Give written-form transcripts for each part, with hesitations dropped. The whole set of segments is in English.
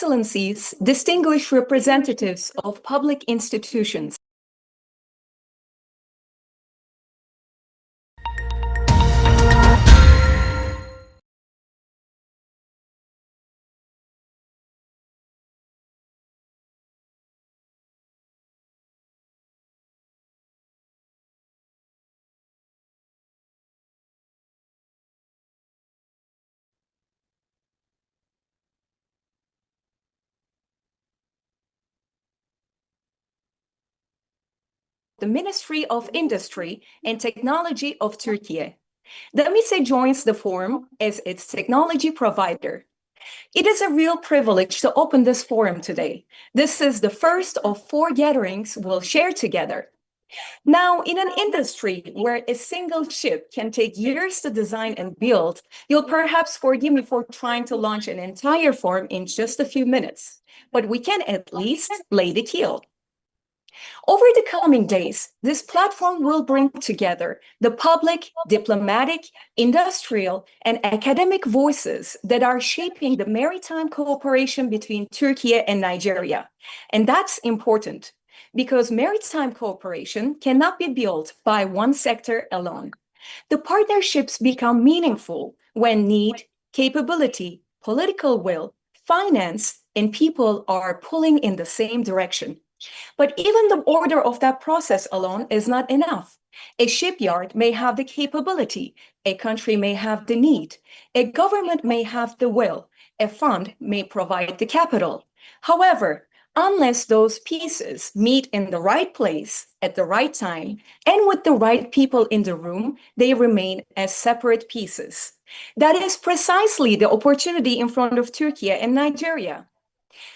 Excellencies, distinguished representatives of public institutions. The Ministry of Industry and Technology of Turkey. DAMISE joins the forum as its technology provider. It is a real privilege to open this forum today. This is the first of 4 gatherings we'll share together. Now, in an industry where a single ship can take years to design and build, you'll perhaps forgive me for trying to launch an entire forum in just a few minutes, but we can at least lay the keel. Over the coming days, this platform will bring together the public, diplomatic, industrial, and academic voices that are shaping the maritime cooperation between Turkey and Nigeria. And that's important because maritime cooperation cannot be built by one sector alone. The partnerships become meaningful when need, capability, political will, finance, and people are pulling in the same direction. But even the order of that process alone is not enough. A shipyard may have the capability, a country may have the need, a government may have the will, a fund may provide the capital. However, unless those pieces meet in the right place at the right time and with the right people in the room, they remain as separate pieces. That is precisely the opportunity in front of Turkey and Nigeria.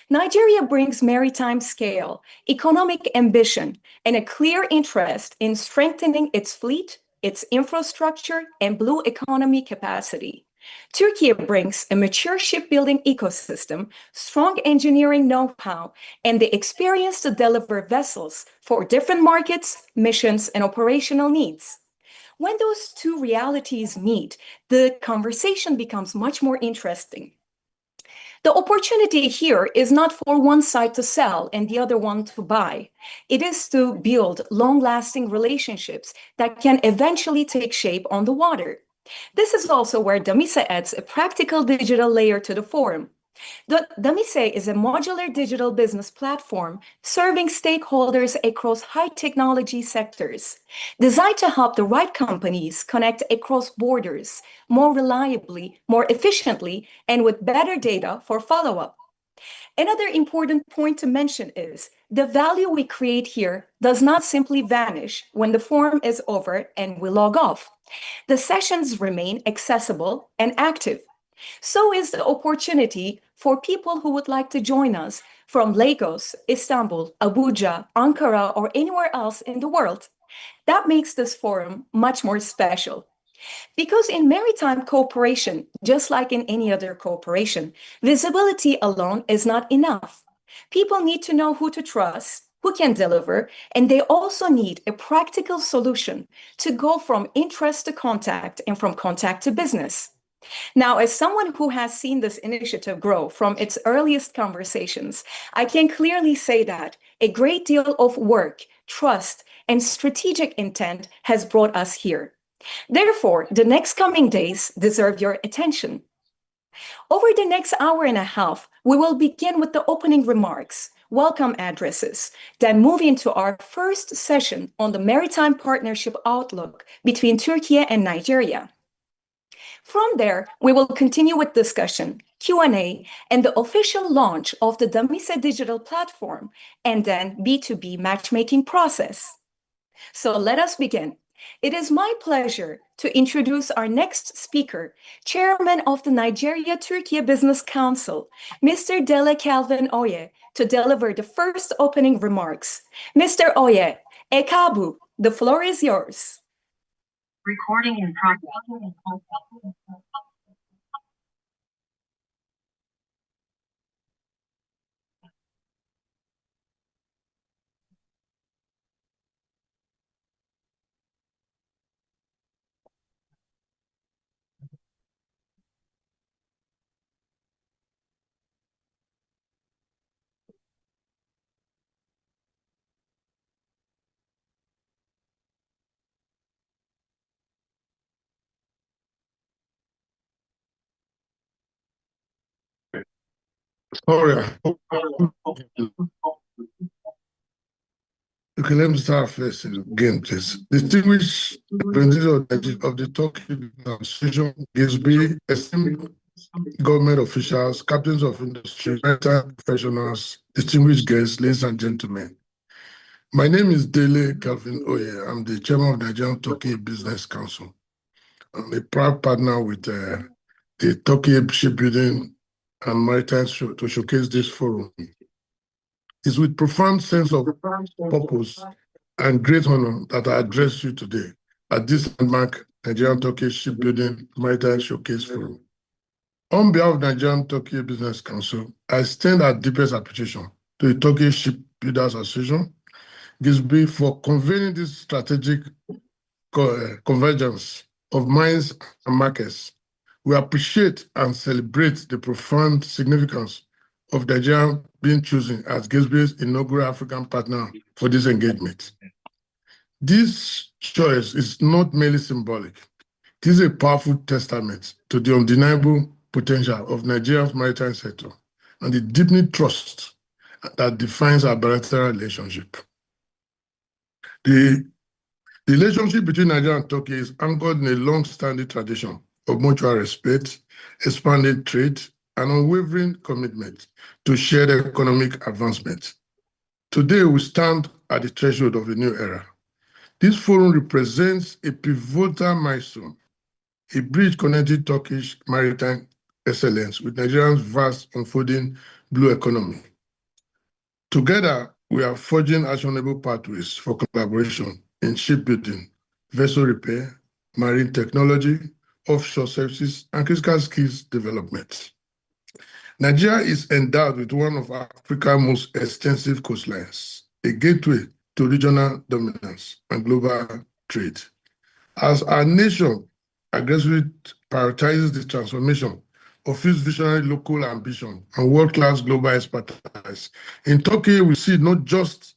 Nigeria brings maritime scale, economic ambition, and a clear interest in strengthening its fleet, its infrastructure, and blue economy capacity. Turkey brings a mature shipbuilding ecosystem, strong engineering know-how, and the experience to deliver vessels for different markets, missions, and operational needs. When those two realities meet, the conversation becomes much more interesting. The opportunity here is not for one side to sell and the other one to buy. It is to build long-lasting relationships that can eventually take shape on the water. This is also where DAMISE adds a practical digital layer to the forum. The DAMISE is a modular digital business platform serving stakeholders across high technology sectors, designed to help the right companies connect across borders more reliably, more efficiently, and with better data for follow-up. Another important point to mention is the value we create here does not simply vanish when the forum is over and we log off. The sessions remain accessible and active. So is the opportunity for people who would like to join us from Lagos, Istanbul, Abuja, Ankara, or anywhere else in the world. That makes this forum much more special. Because in maritime cooperation, just like in any other cooperation, visibility alone is not enough. People need to know who to trust, who can deliver, and they also need a practical solution to go from interest to contact and from contact to business. Now, as someone who has seen this initiative grow from its earliest conversations, I can clearly say that a great deal of work, trust, and strategic intent has brought us here. Therefore, the next coming days deserve your attention. Over the next hour and a half, we will begin with the opening remarks, welcome addresses, then move into our first session on the maritime partnership outlook between Turkey and Nigeria. From there, we will continue with discussion, Q&A, and the official launch of the DAMISE digital platform, and then B2B matchmaking process. So let us begin. It is my pleasure to introduce our next speaker, Chairman of the Nigeria-Turkey Business Council, Mr. Dele Calvin Oye, to deliver the first opening remarks. Mr. Oye, Ekabu, the floor is yours. Recording in progress. Sorry. Okay, let me start first again, please. Distinguished representatives of the Turkey Association, GİSBİR, esteemed government officials, captains of industry, maritime professionals, distinguished guests, ladies and gentlemen. My name is Dele Calvin Oye. I'm the chairman of the Nigerian Turkey Business Council. I'm a proud partner with the Turkey Shipbuilding and Maritime to showcase this forum. It's with profound sense of purpose and great honor that I address you today at this landmark Nigerian Turkey Shipbuilding Maritime Showcase Forum. On behalf of Nigerian Turkey Business Council, I extend our deepest appreciation to the Turkey Shipbuilders Association, GİSBİR, for convening this strategic convergence of minds and markets. We appreciate and celebrate the profound significance of Nigeria being chosen as GISBİR's inaugural African partner for this engagement. This choice is not merely symbolic. It is a powerful testament to the undeniable potential of Nigeria's maritime sector and the deepening trust that defines our bilateral relationship. The relationship between Nigeria and Turkey is anchored in a long-standing tradition of mutual respect, expanded trade, and unwavering commitment to shared economic advancement. Today, we stand at the threshold of a new era. This forum represents a pivotal milestone, a bridge connecting Turkish maritime excellence with Nigeria's vast unfolding blue economy. Together, we are forging actionable pathways for collaboration in shipbuilding, vessel repair, marine technology, offshore services, and critical skills development. Nigeria is endowed with one of Africa's most extensive coastlines, a gateway to regional dominance and global trade. As our nation aggressively prioritizes the transformation of its visionary local ambition and world-class global expertise, in Turkey we see not just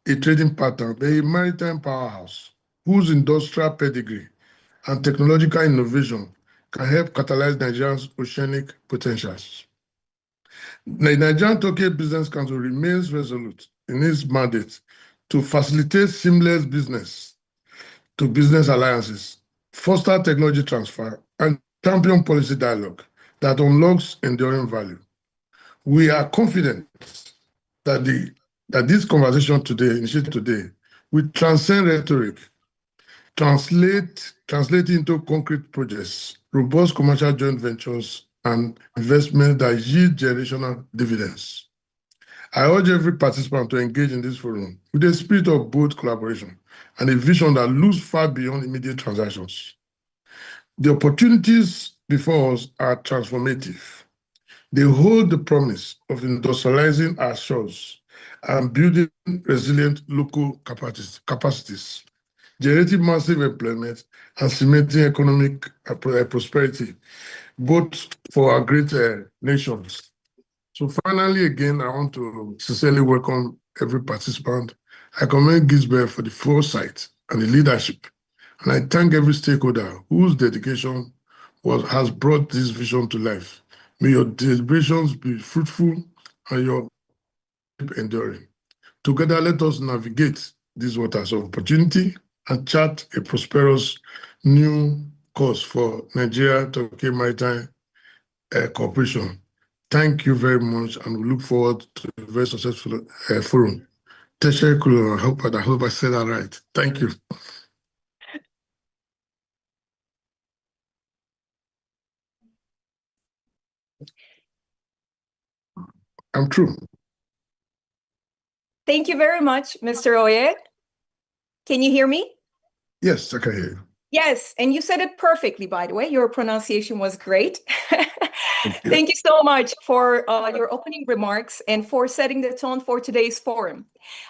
a trading partner, but a maritime powerhouse whose industrial pedigree and technological innovation can help catalyze Nigeria's oceanic potentials. The Nigerian Turkey Business Council remains resolute in its mandate to facilitate seamless business-to-business alliances, foster technology transfer, and champion policy dialogue that unlocks enduring value. We are confident that this conversation today, initiated today, will transcend rhetoric, translate into concrete projects, robust commercial joint ventures, and investments that yield generational dividends. I urge every participant to engage in this forum with a spirit of bold collaboration and a vision that looks far beyond immediate transactions. The opportunities before us are transformative. They hold the promise of industrializing our shores and building resilient local capacities, generating massive employment and cementing economic prosperity, both for our great nations. So finally, again, I want to sincerely welcome every participant. I commend GISBİR for the foresight and the leadership, and I thank every stakeholder whose dedication has brought this vision to life. May your deliberations be fruitful and your enduring. Together, let us navigate these waters of opportunity and chart a prosperous new course for Nigeria-Turkey maritime cooperation. Thank you very much, and we look forward to a very successful forum. Teşekkürler. I hope I said that right. Thank you. I'm true. Thank you very much, Mr. Oye. Can you hear me? Yes, I can hear you. Yes, and you said it perfectly, by the way. Your pronunciation was great. Thank you so much for your opening remarks and for setting the tone for today's forum.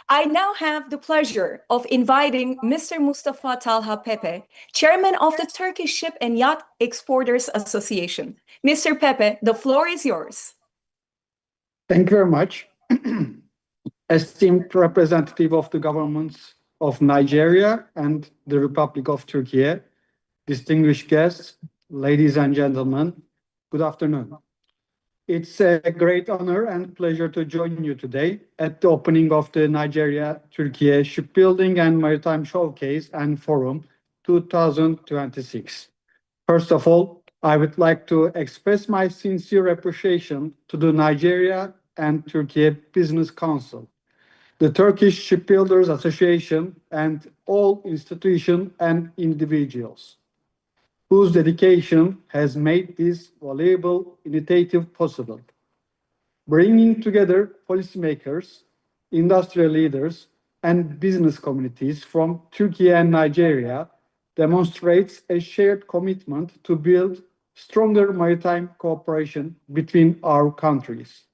I now have the pleasure of inviting Mr. Mustafa Talha Pepe, Chairman of the Turkish Ship and Yacht Exporters Association. Mr. Pepe, the floor is yours. Thank you very much. Esteemed representative of the governments of Nigeria and the Republic of Turkey, distinguished guests, ladies and gentlemen, good afternoon. It's a great honor and pleasure to join you today at the opening of the Nigeria-Turkey Shipbuilding and Maritime Showcase and Forum 2026. First of all, I would like to express my sincere appreciation to the Nigeria and Turkey Business Council, the Turkish Shipbuilders Association, and all institutions and individuals whose dedication has made this valuable initiative possible. Bringing together policymakers, industrial leaders, and business communities from Turkey and Nigeria demonstrates a shared commitment to build stronger maritime cooperation between our countries.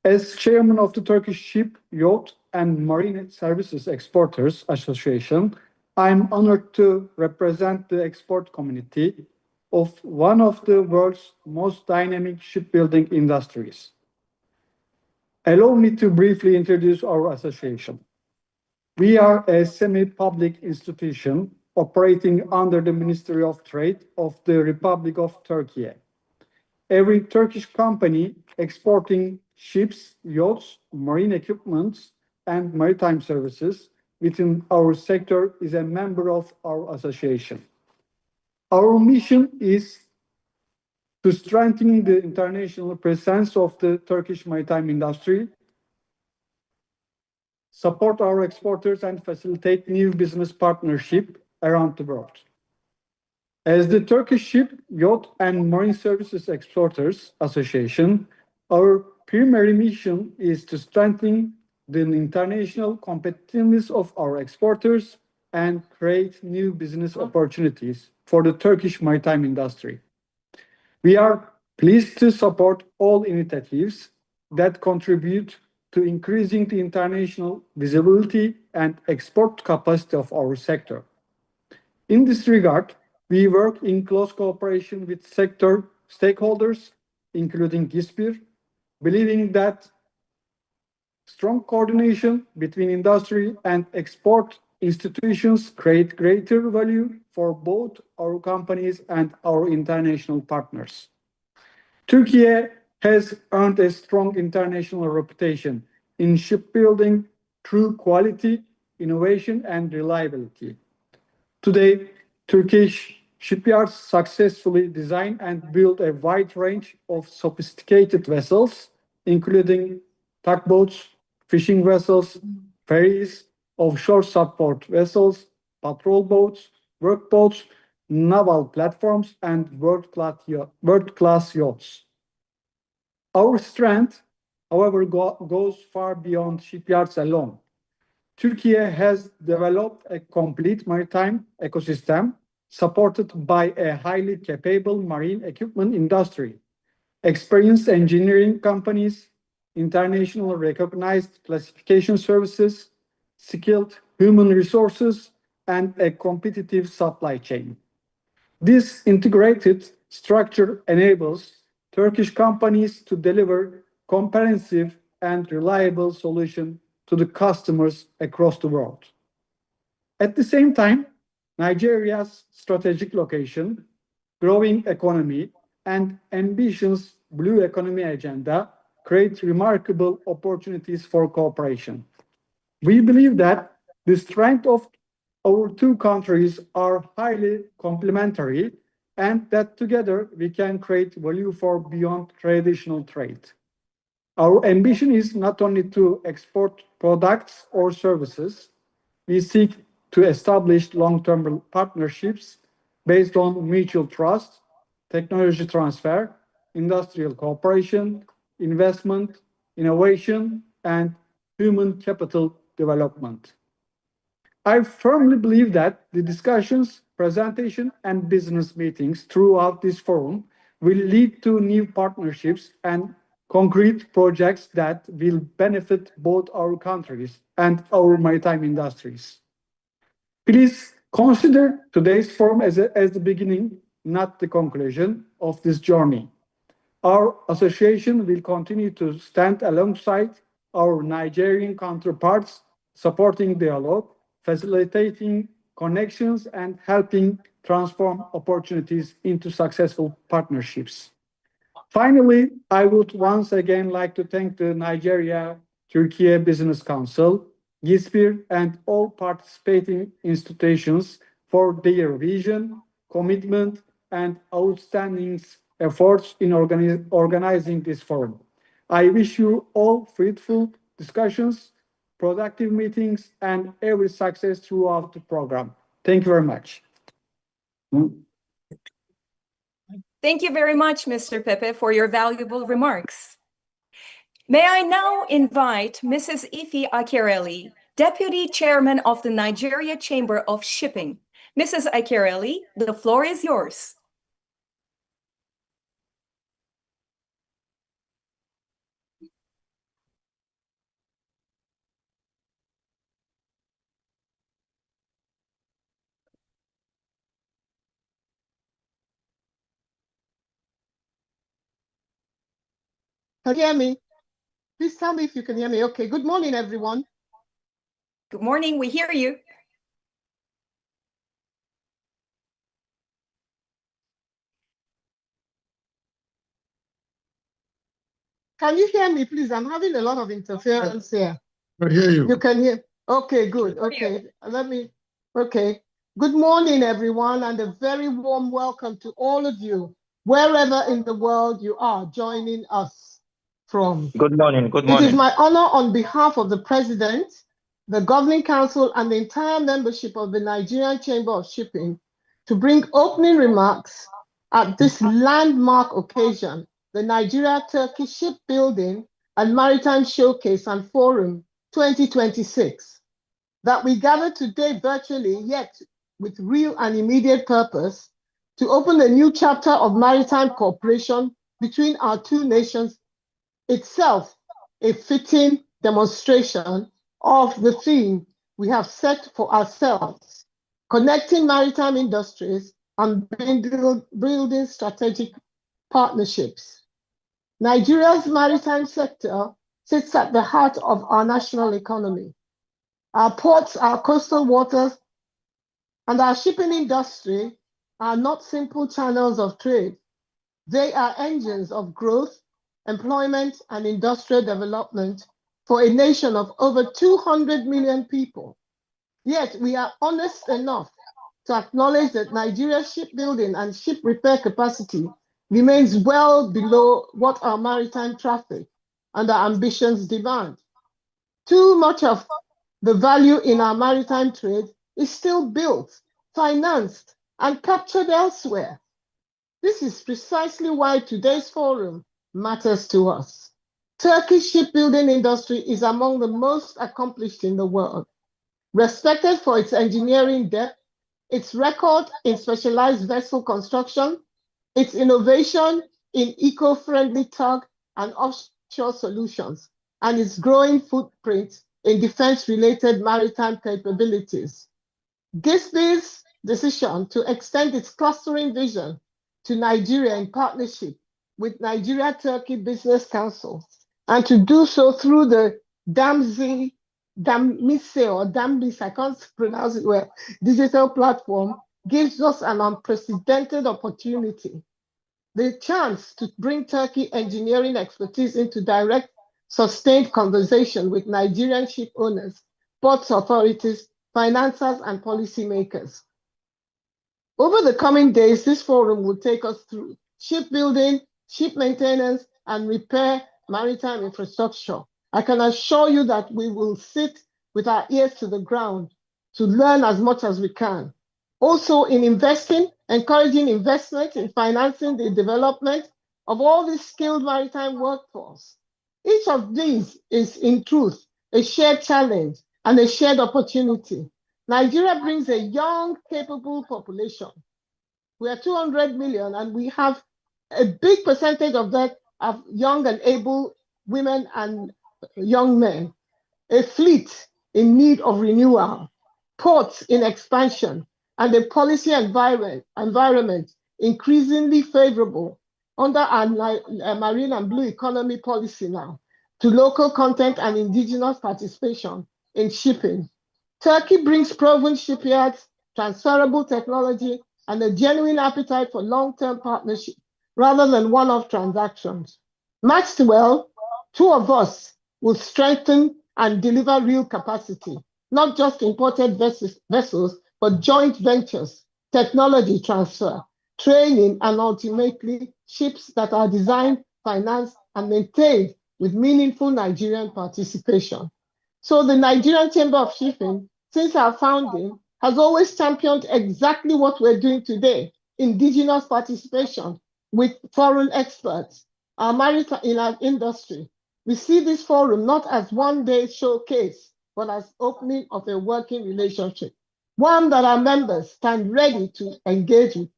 As chairman of the Turkish Ship, Yacht, and Marine Services Exporters Association, I'm honored to represent the export community of one of the world's most dynamic shipbuilding industries. Allow me to briefly introduce our association. We are a semi-public institution operating under the Ministry of Trade of the Republic of Turkey. Every Turkish company exporting ships, yachts, marine equipment, and maritime services within our sector is a member of our association. Our mission is to strengthen the international presence of the Turkish maritime industry, support our exporters, and facilitate new business partnership around the world. As the Turkish Ship, Yacht, and Marine Services Exporters Association, our primary mission is to strengthen the international competitiveness of our exporters and create new business opportunities for the Turkish maritime industry. We are pleased to support all initiatives that contribute to increasing the international visibility and export capacity of our sector. In this regard, we work in close cooperation with sector stakeholders, including GİSBİR, believing that strong coordination between industry and export institutions create greater value for both our companies and our international partners. Turkey has earned a strong international reputation in shipbuilding through quality, innovation, and reliability. Today, Turkish shipyards successfully design and build a wide range of sophisticated vessels, including tugboats, fishing vessels, ferries, offshore support vessels, patrol boats, workboats, naval platforms, and world-class yachts. Our strength, however, goes far beyond shipyards alone. Turkey has developed a complete maritime ecosystem supported by a highly capable marine equipment industry, experienced engineering companies, internationally recognized classification services, skilled human resources, and a competitive supply chain. This integrated structure enables Turkish companies to deliver comprehensive and reliable solutions to the customers across the world. At the same time, Nigeria's strategic location, growing economy, and ambitious blue economy agenda create remarkable opportunities for cooperation. We believe that the strength of our two countries are highly complementary and that together we can create value for beyond traditional trade. Our ambition is not only to export products or services, we seek to establish long-term partnerships based on mutual trust, technology transfer, industrial cooperation, investment, innovation, and human capital development. I firmly believe that the discussions, presentation, and business meetings throughout this forum will lead to new partnerships and concrete projects that will benefit both our countries and our maritime industries. Please consider today's forum as the beginning, not the conclusion of this journey. Our association will continue to stand alongside our Nigerian counterparts, supporting dialogue, facilitating connections, and helping transform opportunities into successful partnerships. Finally, I would once again like to thank the Nigeria-Turkey Business Council, GİSBİR, and all participating institutions for their vision, commitment, and outstanding efforts in organizing this forum. I wish you all fruitful discussions, productive meetings, and every success throughout the program. Thank you very much. Thank you very much, Mr. Pepe, for your valuable remarks. May I now invite Mrs. Ife Akereli, Deputy Chairman of the Nigeria Chamber of Shipping. Mrs. Akereli, the floor is yours. Can you hear me? Please tell me if you can hear me. Okay, good morning, everyone. Good morning, we hear you. Can you hear me, please? I'm having a lot of interference here. I hear you. You can hear? Okay, good. Okay, okay. Good morning, everyone, and a very warm welcome to all of you, wherever in the world you are joining us from. Good morning. Good It morning. is my honor on behalf of the President, the Governing Council, and the entire membership of the Nigerian Chamber of Shipping to bring opening remarks at this landmark occasion, the Nigeria-Turkey Shipbuilding and Maritime Showcase and Forum 2026, that we gather today virtually, yet with real and immediate purpose, to open a new chapter of maritime cooperation between our two nations, itself a fitting demonstration of the theme we have set for ourselves, connecting maritime industries and building strategic partnerships. Nigeria's maritime sector sits at the heart of our national economy. Our ports, our coastal waters, and our shipping industry are not simple channels of trade. They are engines of growth, employment, and industrial development for a nation of over 200 million people. Yet we are honest enough to acknowledge that Nigeria's shipbuilding and ship repair capacity remains well below what our maritime traffic and our ambitions demand. Too much of the value in our maritime trade is still built, financed, and captured elsewhere. This is precisely why today's forum matters to us. Turkey's shipbuilding industry is among the most accomplished in the world, respected for its engineering depth, its record in specialized vessel construction, its innovation in eco-friendly tug and offshore solutions, and its growing footprint in defense-related maritime capabilities. GISBIR's decision to extend its clustering vision to Nigeria in partnership with Nigeria-Turkey Business Council, and to do so through the DAMISE, I can't pronounce it well, digital platform, gives us an unprecedented opportunity. The chance to bring Turkey engineering expertise into direct, sustained conversation with Nigerian ship owners, ports authorities, financiers, and policymakers. Over the coming days, this forum will take us through shipbuilding, ship maintenance, and repair maritime infrastructure. I can assure you that we will sit with our ears to the ground to learn as much as we can. Also in encouraging investment in financing the development of all this skilled maritime workforce. Each of these is, in truth, a shared challenge and a shared opportunity. Nigeria brings a young, capable population. We are 200 million, and we have a big percentage of that of young and able women and young men. A fleet in need of renewal, ports in expansion, and a policy environment increasingly favorable under our marine and blue economy policy now to local content and indigenous participation in shipping. Turkey brings proven shipyards, transferable technology, and a genuine appetite for long-term partnership rather than one-off transactions. Matched well, two of us will strengthen and deliver real capacity, not just imported vessels, but joint ventures, technology transfer, training, and ultimately ships that are designed, financed, and maintained with meaningful Nigerian participation. So the Nigerian Chamber of Shipping, since our founding, has always championed exactly what we're doing today, indigenous participation with foreign experts, in our industry. We see this forum not as one-day showcase, but as opening of a working relationship, one that our members stand ready to engage with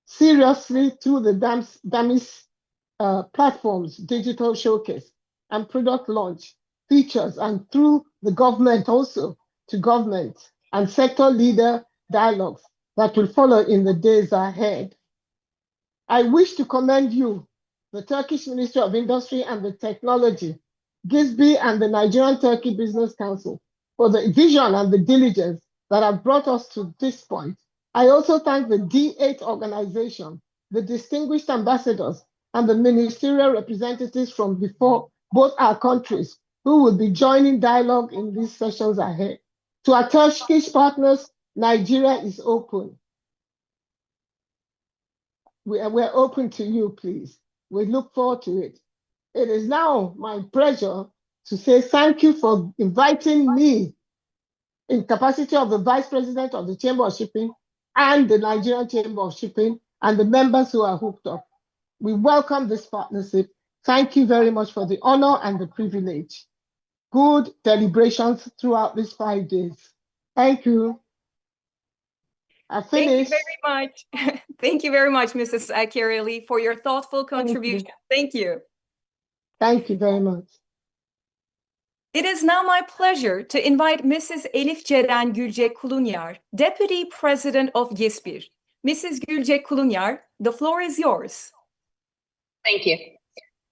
seriously through the DAMISE platforms, digital showcase, and product launch features, and through the government also to government and sector leader dialogues that will follow in the days ahead. I wish to commend you, the Turkish Ministry of Industry and the Technology, GİSBİR and the Nigerian Turkey Business Council for the vision and the diligence that have brought us to this point. I also thank the D8 organization, the distinguished ambassadors, and the ministerial representatives from before both our countries who will be joining dialogue in these sessions ahead. To our Turkish partners, Nigeria is open. We're open to you, please. We look forward to it. It is now my pleasure to say thank you for inviting me in capacity of the Vice President of the Chamber of Shipping and the Nigerian Chamber of Shipping and the members who are hooked up. We welcome this partnership. Thank you very much for the honor and the privilege. Good deliberations throughout these 5 days. Thank you. I finished. Thank you very much. Thank you very much, Mrs. Akireli, for your thoughtful contribution. Thank you. Thank you very much. It is now my pleasure to invite Mrs. Elif Ceren Gülce Kulunyar, Deputy President of GİSBİR. Mrs. Gülce Kulunyar, the floor is yours. Thank you.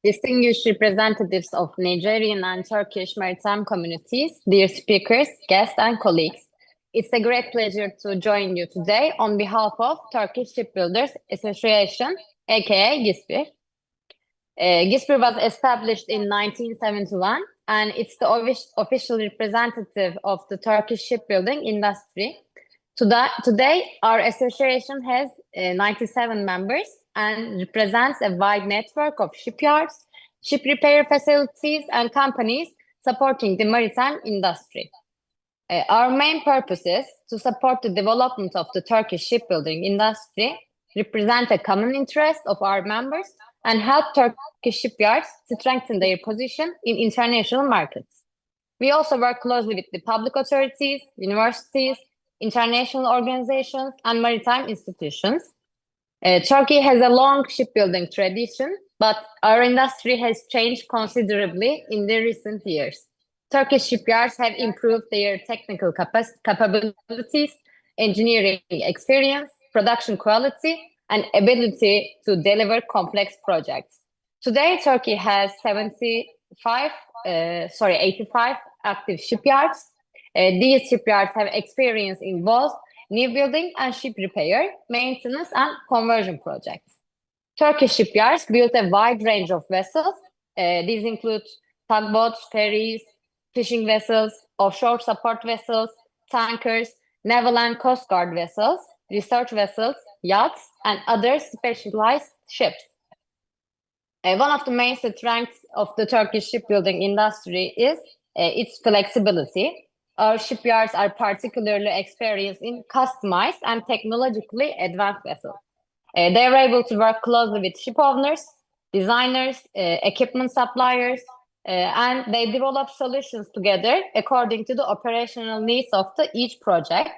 Distinguished representatives of Nigerian and Turkish maritime communities, dear speakers, guests, and colleagues, it's a great pleasure to join you today on behalf of Turkish Shipbuilders Association, aka GİSBİR. GİSBİR was established in 1971, and it's the official representative of the Turkish shipbuilding industry. Today, our association has 97 members and represents a wide network of shipyards, ship repair facilities, and companies supporting the maritime industry. Our main purpose is to support the development of the Turkish shipbuilding industry, represent a common interest of our members, and help Turkish shipyards to strengthen their position in international markets. We also work closely with the public authorities, universities, international organizations, and maritime institutions. Turkey has a long shipbuilding tradition, but our industry has changed considerably in the recent years. Turkish shipyards have improved their technical capabilities, engineering experience, production quality, and ability to deliver complex projects. Today, Turkey has 85 active shipyards. These shipyards have experience in both new building and ship repair, maintenance, and conversion projects. Turkish shipyards build a wide range of vessels. These include tugboats, ferries, fishing vessels, offshore support vessels, tankers, naval and coast guard vessels, research vessels, yachts, and other specialized ships. One of the main strengths of the Turkish shipbuilding industry is its flexibility. Our shipyards are particularly experienced in customized and technologically advanced vessels. They are able to work closely with ship owners, designers, equipment suppliers, and they develop solutions together according to the operational needs of each project.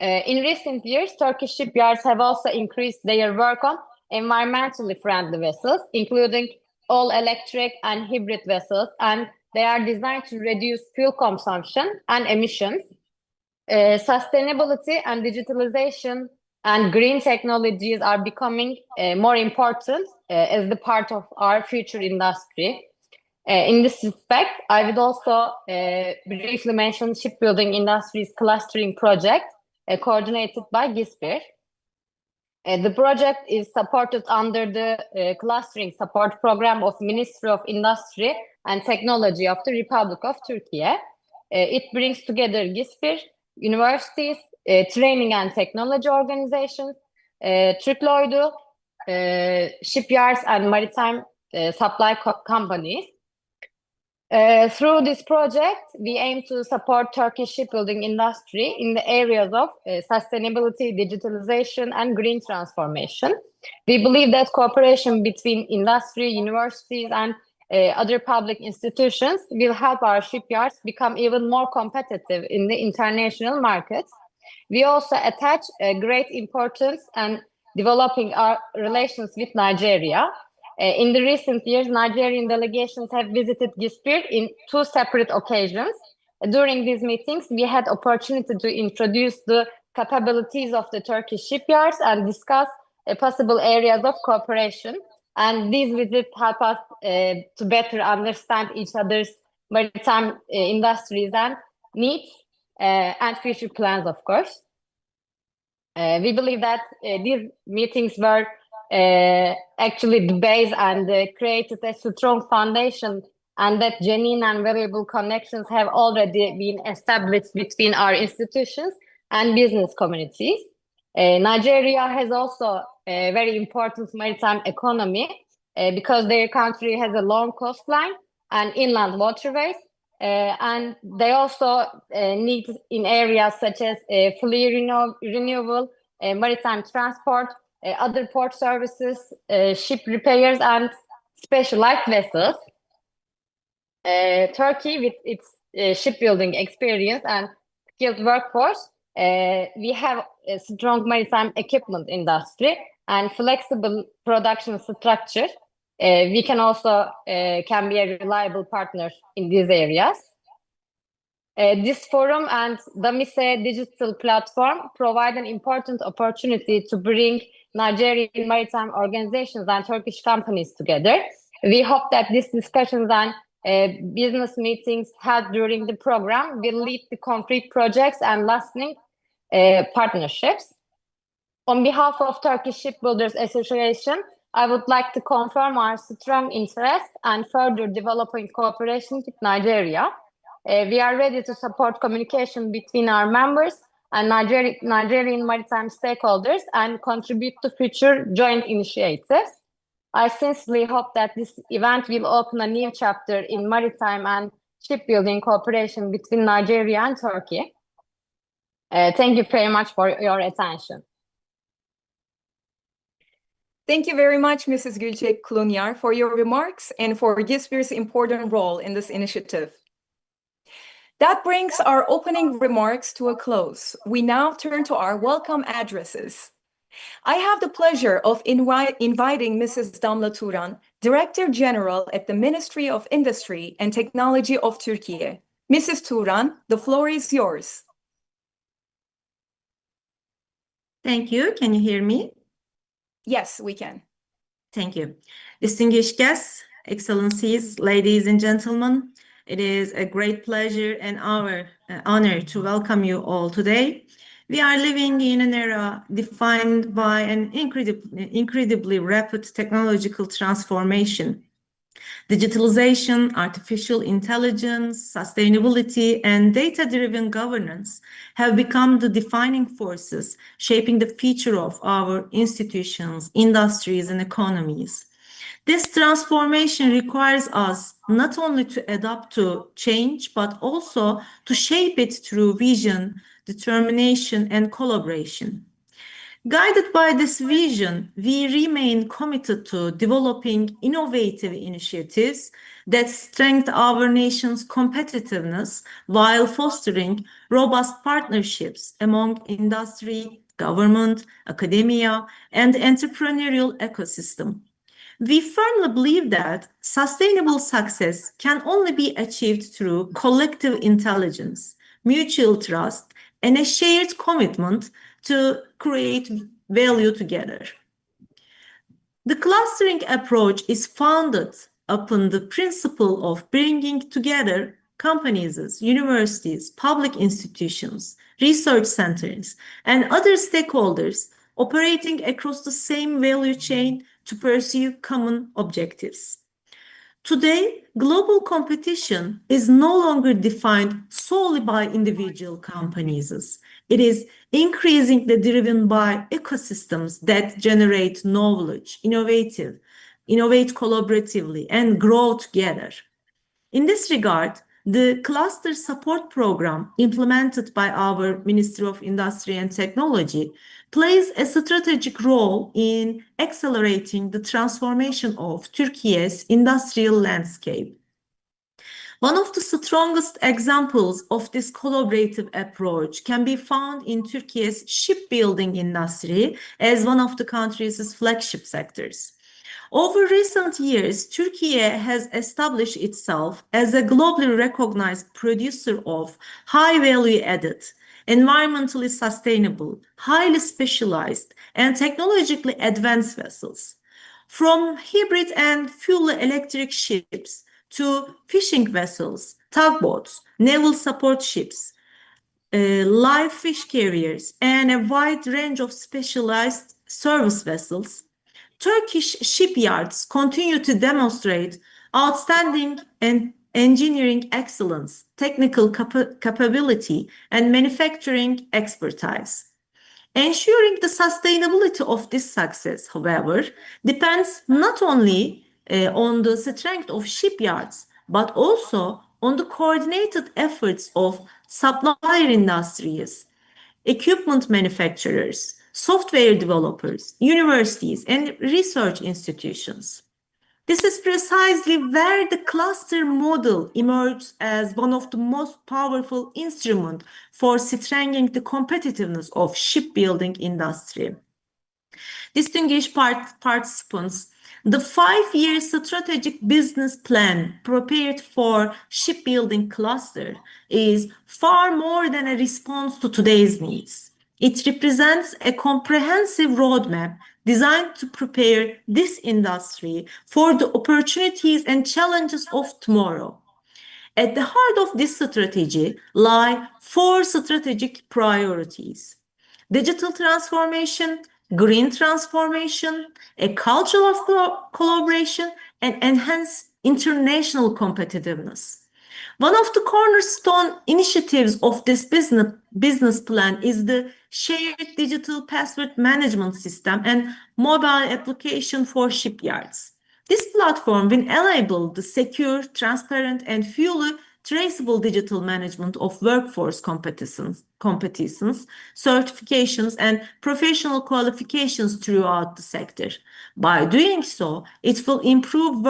In recent years, Turkish shipyards have also increased their work on environmentally friendly vessels, including all-electric and hybrid vessels, and they are designed to reduce fuel consumption and emissions. Sustainability and digitalization and green technologies are becoming more important as the part of our future industry. In this respect, I would also briefly mention shipbuilding industry's clustering project coordinated by GİSBİR. The project is supported under the clustering support program of Ministry of Industry and Technology of the Republic of Turkey. It brings together GİSBİR, universities, training and technology organizations, Türk Lloyd'u, shipyards and maritime supply companies. Through this project, we aim to support Turkish shipbuilding industry in the areas of sustainability, digitalization, and green transformation. We believe that cooperation between industry, universities, and other public institutions will help our shipyards become even more competitive in the international markets. We also attach great importance and developing our relations with Nigeria. In the recent years, Nigerian delegations have visited GİSBİR in 2 separate occasions. During these meetings, we had opportunity to introduce the capabilities of the Turkish shipyards and discuss possible areas of cooperation. And these visits help us to better understand each other's maritime industries and needs and future plans, of course. We believe that these meetings were actually the base and created a strong foundation, and that genuine and valuable connections have already been established between our institutions and business communities. Nigeria has also a very important maritime economy because their country has a long coastline and inland waterways, and they also need in areas such as fully renewable maritime transport, other port services, ship repairs, and specialized vessels. Turkey, with its shipbuilding experience and skilled workforce, we have a strong maritime equipment industry and flexible production structure. We can also can be a reliable partner in these areas. This forum and DAMISE digital platform provide an important opportunity to bring Nigerian maritime organizations and Turkish companies together. We hope that these discussions and business meetings held during the program will lead to concrete projects and lasting partnerships. On behalf of Turkish Shipbuilders Association, I would like to confirm our strong interest and further developing cooperation with Nigeria. We are ready to support communication between our members and Nigerian maritime stakeholders and contribute to future joint initiatives. I sincerely hope that this event will open a new chapter in maritime and shipbuilding cooperation between Nigeria and Turkey. Thank you very much for your attention. Thank you very much, Mrs. Gülçek Klunyar, for your remarks and for GİSBİR's important role in this initiative. That brings our opening remarks to a close. We now turn to our welcome addresses. I have the pleasure of inviting Mrs. Damla Turan, Director General at the Ministry of Industry and Technology of Turkey. Mrs. Turan, the floor is yours. Thank you. Can you hear me? Yes, we can. Thank you. Distinguished guests, excellencies, ladies and gentlemen, it is a great pleasure and honor to welcome you all today. We are living in an era defined by an incredibly rapid technological transformation. Digitalization, artificial intelligence, sustainability, and data-driven governance have become the defining forces shaping the future of our institutions, industries, and economies. This transformation requires us not only to adapt to change, but also to shape it through vision, determination, and collaboration. Guided by this vision, we remain committed to developing innovative initiatives that strengthen our nation's competitiveness while fostering robust partnerships among industry, government, academia, and entrepreneurial ecosystem. We firmly believe that sustainable success can only be achieved through collective intelligence, mutual trust, and a shared commitment to create value together. The clustering approach is founded upon the principle of bringing together companies, universities, public institutions, research centers, and other stakeholders, operating across the same value chain to pursue common objectives. Today, global competition is no longer defined solely by individual companies. It is increasingly driven by ecosystems that generate knowledge, innovate collaboratively, and grow together. In this regard, the Cluster Support Program implemented by our Ministry of Industry and Technology plays a strategic role in accelerating the transformation of Turkey's industrial landscape. One of the strongest examples of this collaborative approach can be found in Turkey's shipbuilding industry as one of the country's flagship sectors. Over recent years, Turkey has established itself as a globally recognized producer of high value added, environmentally sustainable, highly specialized, and technologically advanced vessels. From hybrid and fuel electric ships to fishing vessels, tugboats, naval support ships, live fish carriers, and a wide range of specialized service vessels, Turkish shipyards continue to demonstrate outstanding engineering excellence, technical capability, and manufacturing expertise. Ensuring the sustainability of this success, however, depends not only on the strength of shipyards, but also on the coordinated efforts of supplier industries, equipment manufacturers, software developers, universities, and research institutions. This is precisely where the cluster model emerges as one of the most powerful instruments for strengthening the competitiveness of shipbuilding industry. Distinguished participants, the 5-year strategic business plan prepared for shipbuilding cluster is far more than a response to today's needs. It represents a comprehensive roadmap designed to prepare this industry for the opportunities and challenges of tomorrow. At the heart of this strategy lie 4 strategic priorities: digital transformation, green transformation, a culture of collaboration, and enhanced international competitiveness. One of the cornerstone initiatives of this business plan is the shared digital password management system and mobile application for shipyards. This platform will enable the secure, transparent, and fully traceable digital management of workforce competencies, certifications, and professional qualifications throughout the sector. By doing so, it will improve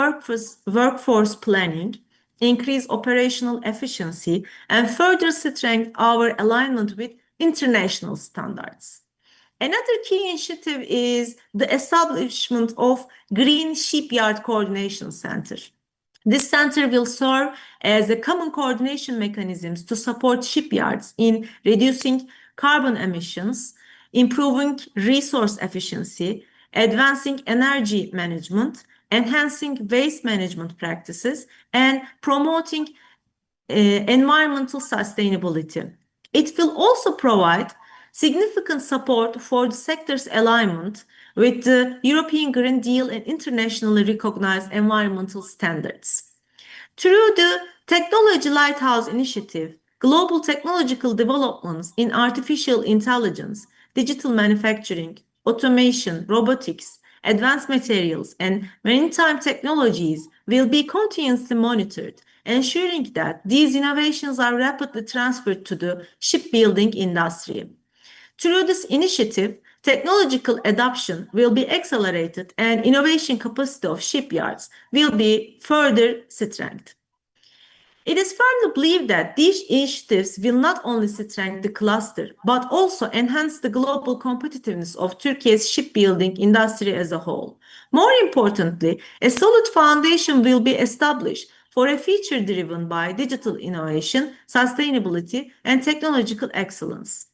workforce planning, increase operational efficiency, and further strengthen our alignment with international standards. Another key initiative is the establishment of Green Shipyard Coordination Center. This center will serve as a common coordination mechanism to support shipyards in reducing carbon emissions, improving resource efficiency, advancing energy management, enhancing waste management practices, and promoting environmental sustainability. It will also provide significant support for the sector's alignment with the European Green Deal and internationally recognized environmental standards. Through the Technology Lighthouse Initiative, global technological developments in artificial intelligence, digital manufacturing, automation, robotics, advanced materials, and maritime technologies will be continuously monitored, ensuring that these innovations are rapidly transferred to the shipbuilding industry. Through this initiative, technological adoption will be accelerated and innovation capacity of shipyards will be further strengthened. It is firmly believed that these initiatives will not only strengthen the cluster, but also enhance the global competitiveness of Turkey's shipbuilding industry as a whole. More importantly, a solid foundation will be established for a future driven by digital innovation, sustainability, and technological excellence.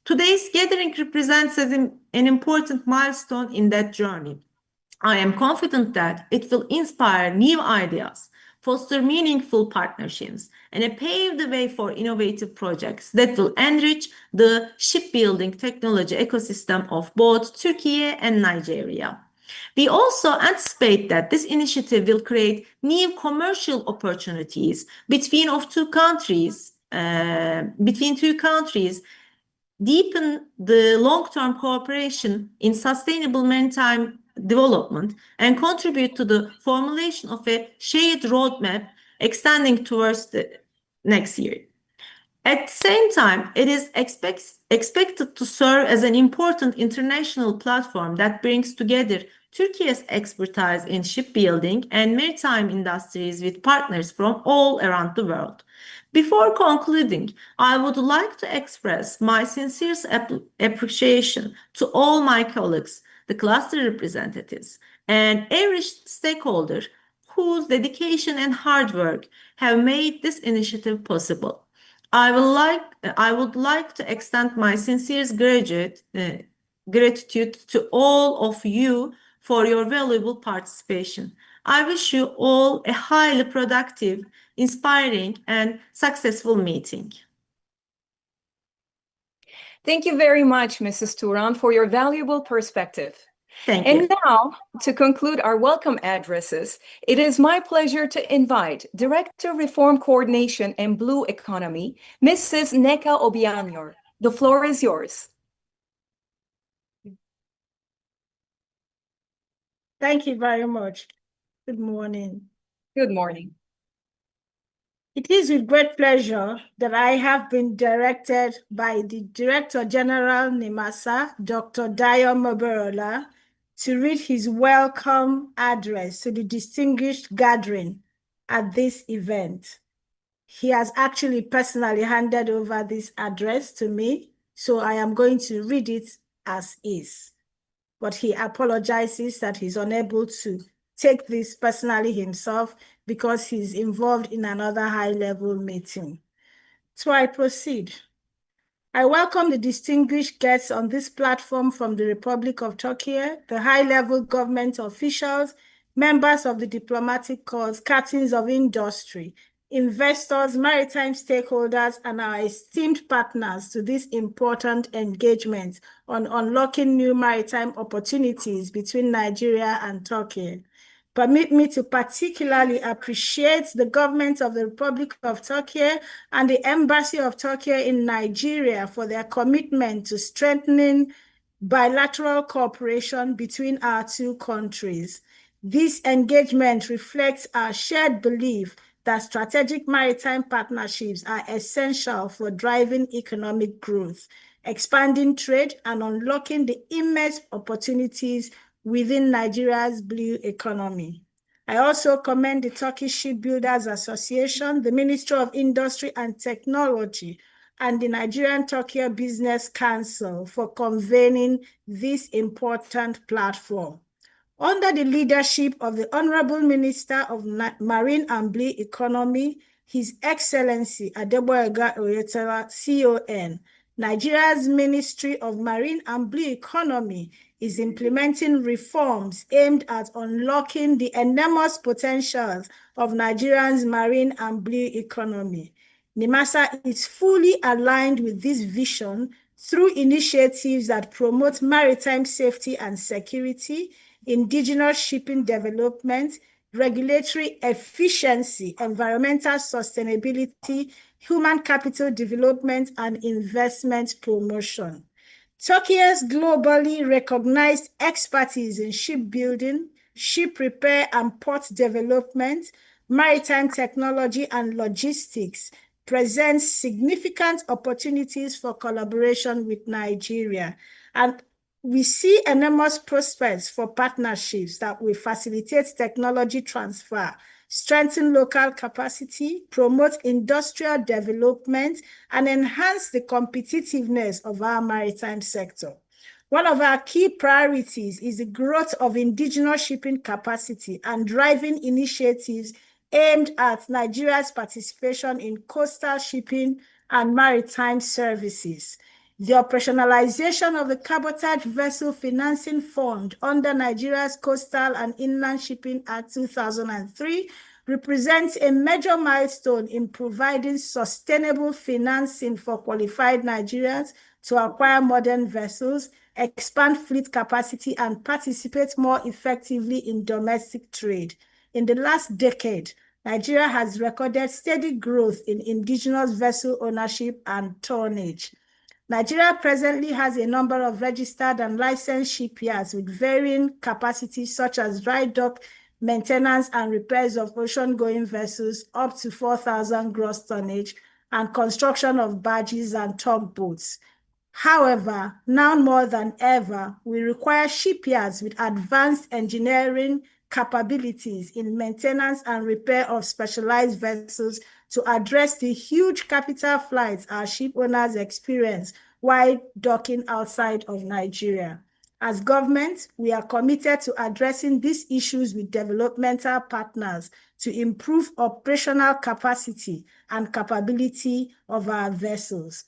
Today's gathering represents an important milestone in that journey. I am confident that it will inspire new ideas, foster meaningful partnerships, and pave the way for innovative projects that will enrich the shipbuilding technology ecosystem of both Turkey and Nigeria. We also anticipate that this initiative will create new commercial opportunities between two countries, deepen the long-term cooperation in sustainable maritime development, and contribute to the formulation of a shared roadmap extending towards the next year. At the same time, it is expected to serve as an important international platform that brings together Turkey's expertise in shipbuilding and maritime industries with partners from all around the world. Before concluding, I would like to express my sincere appreciation to all my colleagues, the cluster representatives, and every stakeholder whose dedication and hard work have made this initiative possible. I would like to extend my sincere gratitude to all of you for your valuable participation. I wish you all a highly productive, inspiring, and successful meeting. Thank you very much, Mrs. Turan, for your valuable perspective. Thank you. And now, to conclude our welcome addresses, it is my pleasure to invite Director Reform Coordination and Blue Economy, Mrs. Neka Obianyor. The floor is yours. Thank you very much. Good morning. Good morning. It is with great pleasure that I have been directed by the Director General NIMASA, Dr. Dayo Moberola, to read his welcome address to the distinguished gathering at this event. He has actually personally handed over this address to me, so I am going to read it as is. But he apologizes that he's unable to take this personally himself because he's involved in another high-level meeting. So I proceed. I welcome the distinguished guests on this platform from the Republic of Turkey, the high-level government officials, members of the diplomatic corps, captains of industry, investors, maritime stakeholders, and our esteemed partners to this important engagement on unlocking new maritime opportunities between Nigeria and Turkey. Permit me to particularly appreciate the government of the Republic of Turkey and the Embassy of Turkey in Nigeria for their commitment to strengthening bilateral cooperation between our two countries. This engagement reflects our shared belief that strategic maritime partnerships are essential for driving economic growth, expanding trade, and unlocking the immense opportunities within Nigeria's blue economy. I also commend the Turkish Shipbuilders Association, the Ministry of Industry and Technology, and the Nigerian-Turkey Business Council for convening this important platform. Under the leadership of the Honorable Minister of Marine and Blue Economy, His Excellency Adeboyega Oyetola, CON, Nigeria's Ministry of Marine and Blue Economy is implementing reforms aimed at unlocking the enormous potentials of Nigeria's marine and blue economy. NIMASA is fully aligned with this vision through initiatives that promote maritime safety and security, indigenous shipping development, regulatory efficiency, environmental sustainability, human capital development, and investment promotion. Turkey's globally recognized expertise in shipbuilding, ship repair and port development, maritime technology, and logistics presents significant opportunities for collaboration with Nigeria. And we see enormous prospects for partnerships that will facilitate technology transfer, strengthen local capacity, promote industrial development, and enhance the competitiveness of our maritime sector. One of our key priorities is the growth of indigenous shipping capacity and driving initiatives aimed at Nigeria's participation in coastal shipping and maritime services. The operationalization of the Cabotage Vessel Financing Fund under Nigeria's Coastal and Inland Shipping Act 2003 represents a major milestone in providing sustainable financing for qualified Nigerians to acquire modern vessels, expand fleet capacity, and participate more effectively in domestic trade. In the last decade, Nigeria has recorded steady growth in indigenous vessel ownership and tonnage. Nigeria presently has a number of registered and licensed shipyards with varying capacities such as dry dock, maintenance and repairs of ocean-going vessels up to 4,000 gross tonnage, and construction of barges and tugboats. However, now more than ever, we require shipyards with advanced engineering capabilities in maintenance and repair of specialized vessels to address the huge capital flights our ship owners experience while docking outside of Nigeria. As government, we are committed to addressing these issues with developmental partners to improve operational capacity and capability of our vessels.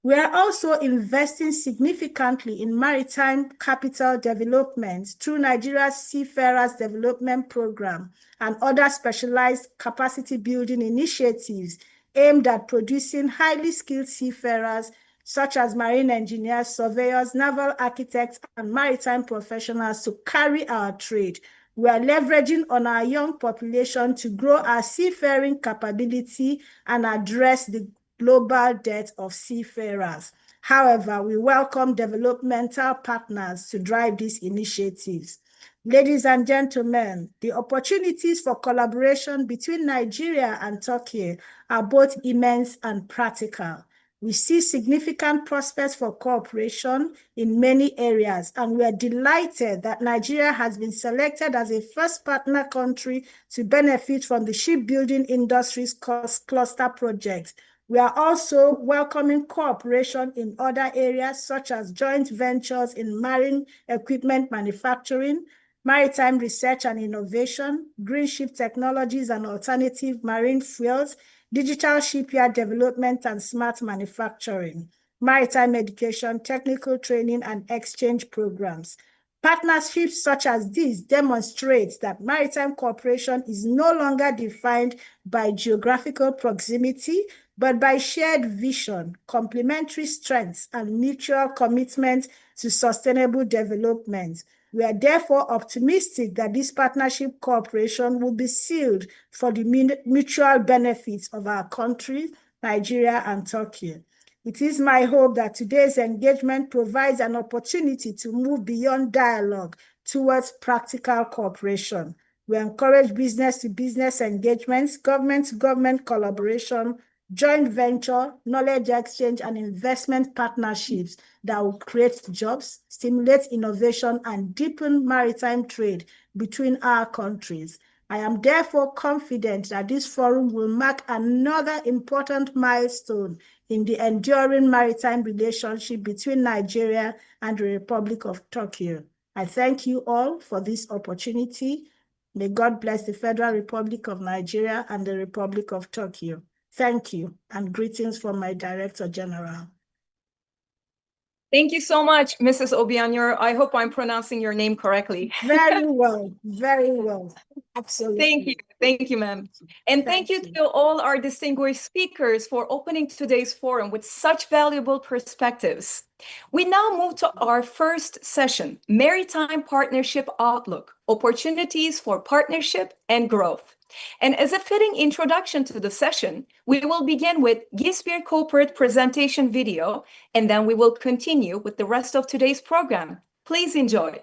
We are also investing significantly in maritime capital development through Nigeria's Seafarers Development Program and other specialized capacity building initiatives aimed at producing highly skilled seafarers such as marine engineers, surveyors, naval architects, and maritime professionals to carry our trade. We are leveraging on our young population to grow our seafaring capability and address the global debt of seafarers. However, we welcome developmental partners to drive these initiatives. Ladies and gentlemen, the opportunities for collaboration between Nigeria and Turkey are both immense and practical. We see significant prospects for cooperation in many areas, and we are delighted that Nigeria has been selected as a first partner country to benefit from the shipbuilding industry's cluster project. We are also welcoming cooperation in other areas such as joint ventures in marine equipment manufacturing, maritime research and innovation, green ship technologies and alternative marine fuels, digital shipyard development and smart manufacturing, maritime education, technical training and exchange programs. Partnerships such as these demonstrate that maritime cooperation is no longer defined by geographical proximity, but by shared vision, complementary strengths, and mutual commitment to sustainable development. We are therefore optimistic that this partnership cooperation will be sealed for the mutual benefits of our country, Nigeria and Turkey. It is my hope that today's engagement provides an opportunity to move beyond dialogue towards practical cooperation. We encourage business-to-business engagements, government-to-government collaboration, joint venture, knowledge exchange, and investment partnerships that will create jobs, stimulate innovation, and deepen maritime trade between our countries. I am therefore confident that this forum will mark another important milestone in the enduring maritime relationship between Nigeria and the Republic of Turkey. I thank you all for this opportunity. May God bless the Federal Republic of Nigeria and the Republic of Turkey. Thank you, and greetings from my Director General. Thank you so much, Mrs. Obianyor. I hope I'm pronouncing your name correctly. Very well, very well. Absolutely. Thank you, ma'am. And thank you to all our distinguished speakers for opening today's forum with such valuable perspectives. We now move to our first session, Maritime Partnership Outlook, Opportunities for Partnership and Growth. And as a fitting introduction to the session, we will begin with GİSBİR corporate presentation video, and then we will continue with the rest of today's program. Please enjoy.